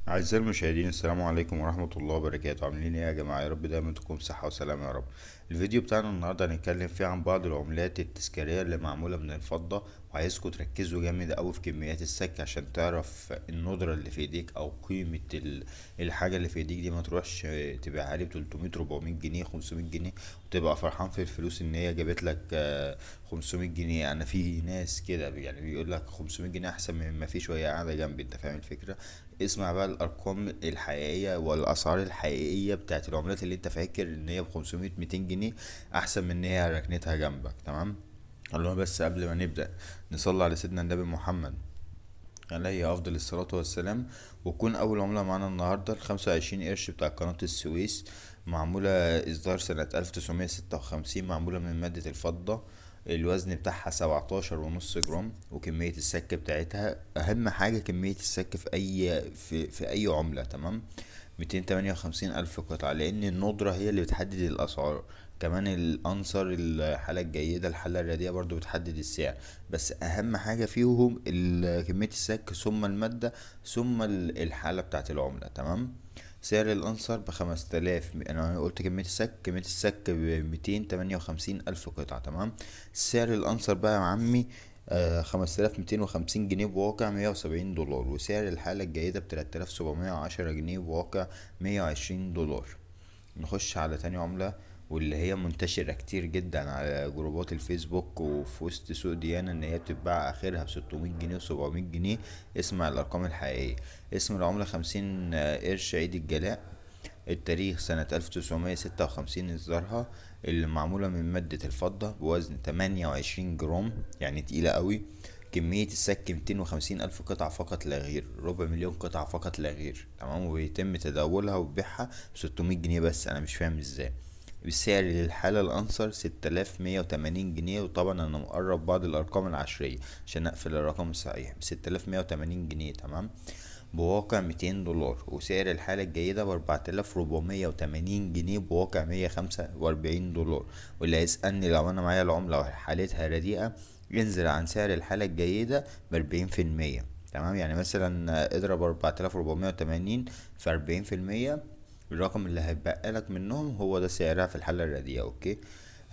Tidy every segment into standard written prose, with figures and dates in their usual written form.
أعزائي المشاهدين، السلام عليكم ورحمة الله وبركاته. عاملين ايه يا جماعة؟ يا رب دايما تكون بصحة وسلامة يا رب. الفيديو بتاعنا النهاردة هنتكلم فيه عن بعض العملات التذكارية اللي معمولة من الفضة، وعايزكم تركزوا جامد أوي في كميات السك عشان تعرف الندرة اللي في ايديك أو قيمة الحاجة اللي في ايديك دي. ما تروحش تبيعها لي ب300 400 جنيه 500 جنيه وتبقى فرحان في الفلوس ان هي جابت لك 500 جنيه. انا في ناس كده يعني بيقول لك 500 جنيه احسن من ما فيش وهي قاعدة جنبي. انت فاهم الفكرة؟ اسمع بقى الارقام الحقيقيه والاسعار الحقيقيه بتاعت العملات اللي انت فاكر ان هي ب 500 200 جنيه احسن من ان هي ركنتها جنبك. تمام؟ الله، بس قبل ما نبدا نصلي على سيدنا النبي محمد عليه افضل الصلاه والسلام. وتكون اول عمله معانا النهارده ال25 قرش بتاع قناه السويس، معموله اصدار سنه 1956، معموله من ماده الفضه. الوزن بتاعها 17.5 جرام، وكمية السك بتاعتها أهم حاجة كمية السك في أي عملة. تمام؟ 258 ألف قطعة، لأن الندرة هي اللي بتحدد الأسعار. كمان الأنصر، الحالة الجيدة، الحالة الرديئة برضو بتحدد السعر. بس أهم حاجة فيهم كمية السك، ثم المادة، ثم الحالة بتاعت العملة. تمام؟ سعر الأنصر ب5000. أنا قلت كمية السك ب258 ألف قطعة. تمام؟ سعر الأنصر بقى يا عمي 5250 جنيه بواقع 170 دولار، وسعر الحالة الجيدة ب3710 جنيه بواقع 120 دولار. نخش على تاني عملة، واللي هي منتشرة كتير جدا على جروبات الفيسبوك وفي وسط سوق ديانة، ان هي بتتباع اخرها ب600 جنيه و700 جنيه. اسمع الارقام الحقيقية. اسم العملة 50 قرش عيد الجلاء. التاريخ سنة 1956 إصدارها، اللي معمولة من مادة الفضة، بوزن 28 جرام، يعني تقيلة قوي. كمية السك 250 ألف قطعة فقط لا غير، 250,000 قطعة فقط لا غير. تمام؟ ويتم تداولها وبيعها ب600 جنيه بس. أنا مش فاهم ازاي. بالسعر للحالة الأنصر 6180 جنيه، وطبعا أنا مقرب بعض الأرقام العشرية عشان أقفل الرقم الصحيح. ب6180 جنيه. تمام؟ بواقع 200 دولار. وسعر الحالة الجيدة ب4480 جنيه بواقع 145 دولار. واللي هيسألني لو أنا معايا العملة وحالتها رديئة، ينزل عن سعر الحالة الجيدة ب40%. تمام؟ يعني مثلا اضرب 4480 في 40%، الرقم اللي هيبقى لك منهم هو ده سعرها في الحالة الرديئة. اوكي؟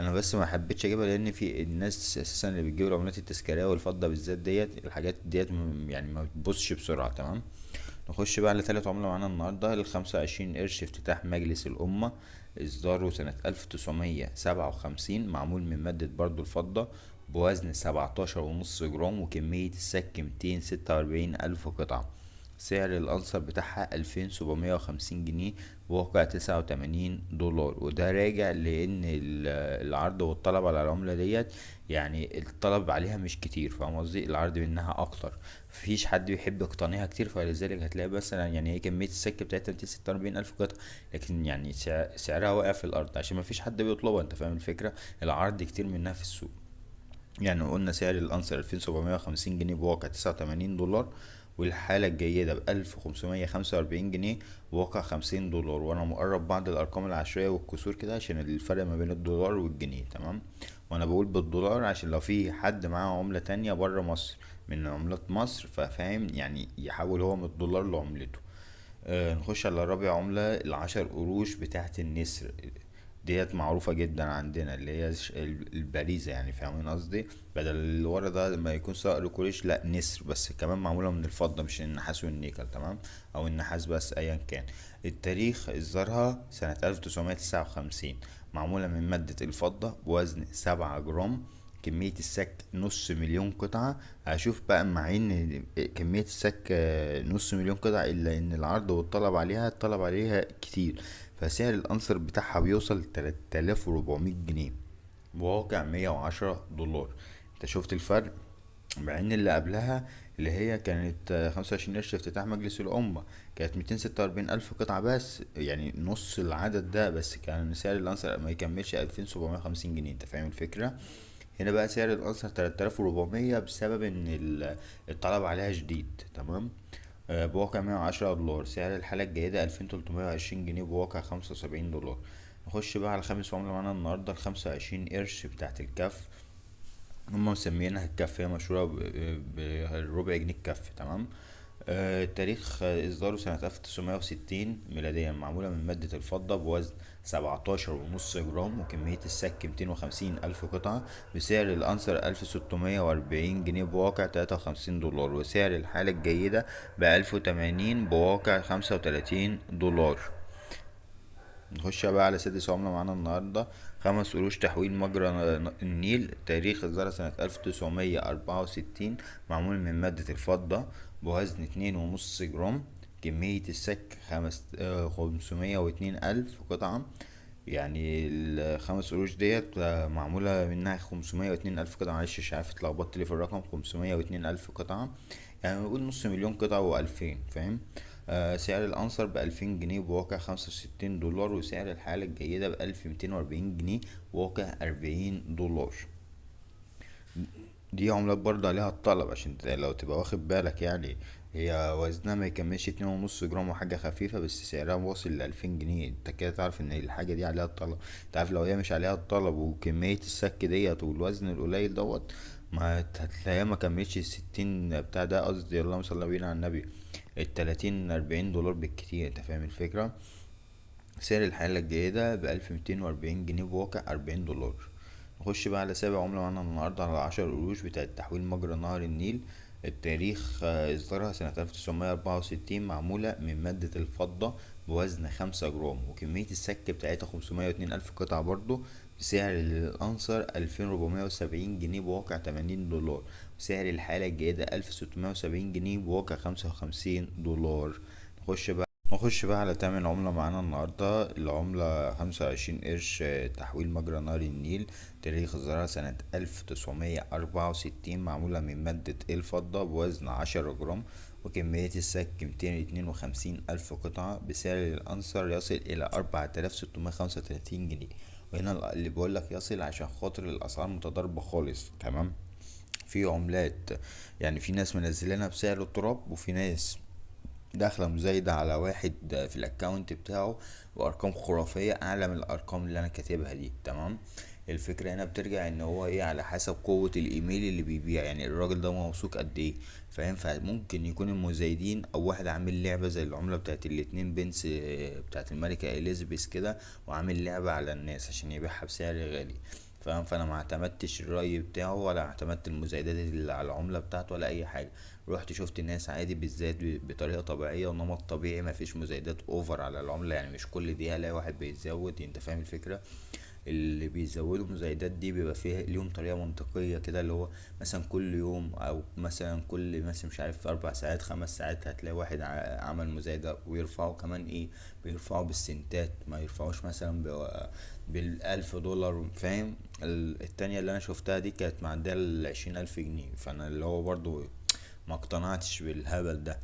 انا بس ما حبيتش اجيبها لان في الناس اساسا اللي بتجيب العملات التذكاريه والفضه بالذات ديت، الحاجات ديت يعني ما بتبصش بسرعه. تمام؟ نخش بقى على تالت عملة معانا النهاردة، ال25 قرش افتتاح مجلس الأمة. إصداره سنة 1957، معمول من مادة برضو الفضة، بوزن 17.5 جرام، وكمية السك 246 ألف قطعة. سعر الأنصر بتاعها 2750 جنيه بواقع 89 دولار. وده راجع لأن العرض والطلب على العملة ديت، يعني الطلب عليها مش كتير. فاهم قصدي؟ العرض منها أكتر، مفيش حد بيحب يقتنيها كتير. فلذلك هتلاقي مثلا يعني هي كمية السك بتاعتها 246 ألف قطعة، لكن يعني سعرها واقع في الأرض عشان مفيش حد بيطلبها. أنت فاهم الفكرة؟ العرض كتير منها في السوق. يعني قلنا سعر الأنصر 2750 جنيه بواقع 89 دولار، والحالة الجيدة ب1545 جنيه بواقع 50 دولار. وأنا مقرب بعض الأرقام العشرية والكسور كده عشان الفرق ما بين الدولار والجنيه. تمام؟ وأنا بقول بالدولار عشان لو في حد معاه عملة تانية برا مصر من عملات مصر، ففاهم يعني يحول هو من الدولار لعملته. نخش على رابع عملة، ال10 قروش بتاعت النسر. ديت معروفة جدا عندنا، اللي هي البريزة. يعني فاهمين قصدي؟ بدل اللي ورا ده لما يكون صقر قريش، لا نسر، بس كمان معمولة من الفضة مش النحاس والنيكل. تمام؟ او النحاس بس، ايا كان. التاريخ اصدارها سنة 1959، معمولة من مادة الفضة، بوزن 7 جرام. كمية السك نص مليون قطعة. هشوف بقى مع ان كمية السك نص مليون قطعة، الا ان العرض والطلب عليها، الطلب عليها كتير. فسعر الأنصر بتاعها بيوصل ل3400 جنيه بواقع 110 دولار. انت شفت الفرق؟ مع ان اللي قبلها، اللي هي كانت 25 قرش افتتاح مجلس الأمة، كانت 246 ألف قطعة بس، يعني نص العدد ده بس. كان سعر الأنصر ما يكملش 2750 جنيه. انت فاهم الفكرة؟ هنا بقى سعر الأنصر 3400 بسبب ان الطلب عليها شديد. تمام؟ بواقع 110 دولار. سعر الحالة الجيدة 2320 جنيه بواقع 75 دولار. نخش بقى على خامس عملة معانا النهاردة، ال25 قرش بتاعت الكف. هما مسمينها الكف، هي مشهورة بالربع جنيه الكف. تمام؟ تاريخ إصداره سنة 1960 ميلاديا، معمولة من مادة الفضة بوزن 17.5 جرام، وكمية السك 250 ألف قطعة، بسعر الأنصر 1640 جنيه بواقع 53 دولار، وسعر الحالة الجيدة ب1080 بواقع 35 دولار. نخش بقى على سادس عملة معانا النهاردة، 5 قروش تحويل مجرى النيل، تاريخ إصدارها سنة 1964، معمول من مادة الفضة بوزن 2.5 جرام، كمية السك 502 ألف قطعة. يعني ال5 قروش ديت معمولة منها 502 ألف قطعة، معلش مش عارف اتلخبطت ليه في الرقم، 502 ألف قطعة، يعني نقول نص مليون قطعة وألفين، فاهم. سعر الأنصر ب2000 جنيه بواقع 65 دولار، وسعر الحالة الجيدة ب1240 جنيه بواقع 40 دولار. دي عملات برضه عليها الطلب، عشان لو تبقى واخد بالك يعني، هي وزنها ما يكملش 2.5 جرام، وحاجة خفيفة، بس سعرها واصل ل2000 جنيه. انت كده تعرف ان الحاجة دي عليها الطلب. انت عارف لو هي مش عليها الطلب وكمية السك ديت والوزن القليل دوت، ما هتلاقيها ما كملتش ال60 بتاع ده، قصدي اللهم صل بينا على النبي، ال30 40 دولار بالكتير. انت فاهم الفكرة. سعر الحالة الجيدة ب1240 جنيه بواقع 40 دولار. نخش بقى على سابع عملة معانا النهاردة، على 10 قروش بتاعة تحويل مجرى نهر النيل، التاريخ إصدارها سنة 1964، معمولة من مادة الفضة بوزن 5 جرام، وكمية السك بتاعتها 502 ألف قطعة برضو، بسعر الأنصر 2470 جنيه بواقع 80 دولار، وسعر الحالة الجيدة 1670 جنيه بواقع 55 دولار. نخش بقى على تامن عملة معانا النهاردة، العملة 25 قرش، تحويل مجرى نهر النيل، تاريخ إصدارها سنة 1964، معمولة من مادة الفضة بوزن 10 جرام، وكمية السك 252 ألف قطعة، بسعر الأنصر يصل إلى 4635 جنيه. وهنا اللي بقولك يصل عشان خاطر الأسعار متضاربة خالص، تمام. في عملات يعني، في ناس منزلينها بسعر التراب، وفي ناس داخله مزايدة على واحد في الاكونت بتاعه بارقام خرافية اعلى من الارقام اللي انا كاتبها دي، تمام. الفكرة هنا بترجع ان هو ايه، على حسب قوة الايميل اللي بيبيع، يعني الراجل ده موثوق قد ايه، فاهم. فممكن يكون المزايدين او واحد عامل لعبة زي العملة بتاعت الاتنين بنس بتاعت الملكة اليزابيث كده، وعامل لعبة على الناس عشان يبيعها بسعر غالي، فاهم. فانا ما اعتمدتش الرأي بتاعه، ولا اعتمدت المزايدات اللي على العملة بتاعته، ولا اي حاجة. رحت شفت الناس عادي بتزايد بطريقة طبيعية ونمط طبيعي، ما فيش مزايدات اوفر على العملة، يعني مش كل دقيقة الاقي واحد بيتزود، انت فاهم الفكرة. اللي بيزودوا مزايدات دي بيبقى فيها ليهم طريقة منطقية كده، اللي هو مثلا كل يوم، او مثلا كل مثلا مش عارف 4 ساعات 5 ساعات هتلاقي واحد عمل مزايدة، ويرفعوا كمان ايه، بيرفعوا بالسنتات، ما يرفعوش مثلا بال1000 دولار، فاهم. التانية اللي انا شفتها دي كانت معدية ال20 ألف جنيه، فانا اللي هو برضو ما اقتنعتش بالهبل ده.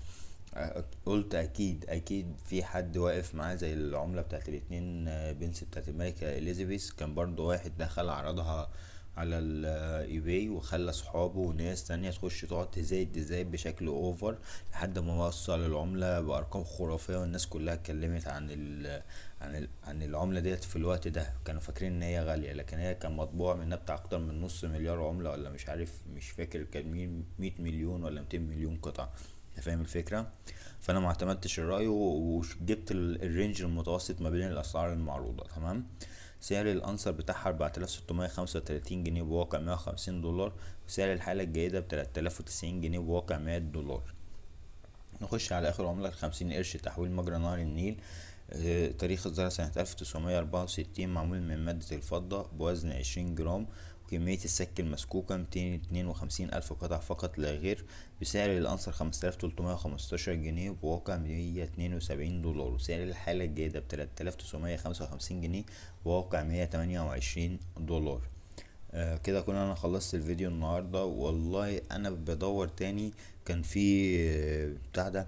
قلت اكيد اكيد في حد واقف معاه، زي العملة بتاعت الاتنين بنس بتاعت الملكة اليزابيث، كان برضو واحد دخل عرضها على الايباي، وخلى صحابه وناس تانية تخش تقعد تزايد بشكل اوفر، لحد ما وصل العملة بارقام خرافية، والناس كلها اتكلمت عن العملة ديت. في الوقت ده كانوا فاكرين ان هي غالية، لكن هي كان مطبوع منها بتاع اكتر من نص مليار عملة، ولا مش عارف، مش فاكر كان 100 مليون ولا 200 مليون قطعة. انت فاهم الفكرة. فانا ما اعتمدتش الرأي، وجبت الرينج المتوسط ما بين الاسعار المعروضة، تمام. سعر الانسر بتاعها 4635 جنيه بواقع 150 دولار، وسعر الحالة الجيدة ب3090 جنيه بواقع 100 دولار. نخش على اخر عملة، ال50 قرش، تحويل مجرى نهر النيل، تاريخ إصدارها سنة 1964، معمول من مادة الفضة بوزن 20 جرام، وكمية السك المسكوكة 252 ألف قطعة فقط لا غير، بسعر الأنصر 5315 جنيه بواقع 172 دولار، وسعر الحالة الجيدة ب3955 جنيه بواقع 128 دولار. كده كنا انا خلصت الفيديو النهاردة. والله انا بدور تاني، كان في بتاع ده،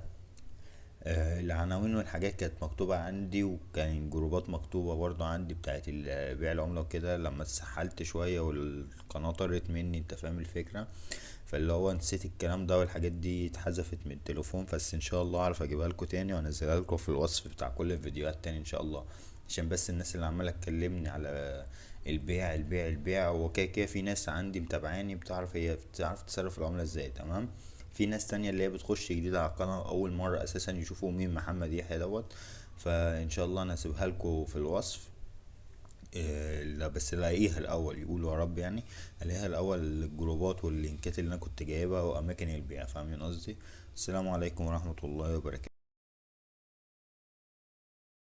العناوين والحاجات كانت مكتوبة عندي، وكان جروبات مكتوبة برضو عندي بتاعت بيع العملة وكده، لما اتسحلت شوية والقناة طرت مني، انت فاهم الفكرة. فاللي هو نسيت الكلام ده، والحاجات دي اتحذفت من التليفون، بس ان شاء الله اعرف اجيبها لكم تاني وانزلها لكم في الوصف بتاع كل الفيديوهات تاني ان شاء الله. عشان بس الناس اللي عمالة تكلمني على البيع البيع البيع، وكده كده في ناس عندي متابعاني بتعرف، هي بتعرف تصرف العملة ازاي، تمام. في ناس تانية اللي هي بتخش جديد على القناة اول مرة اساسا يشوفوا مين محمد يحيى دوت. فان شاء الله انا هسيبها لكم في الوصف. لا بس الاقيها الاول، يقولوا يا رب يعني. الاقيها الاول الجروبات واللينكات اللي انا كنت جايبها واماكن البيع، فاهمين قصدي. السلام عليكم ورحمة الله وبركاته.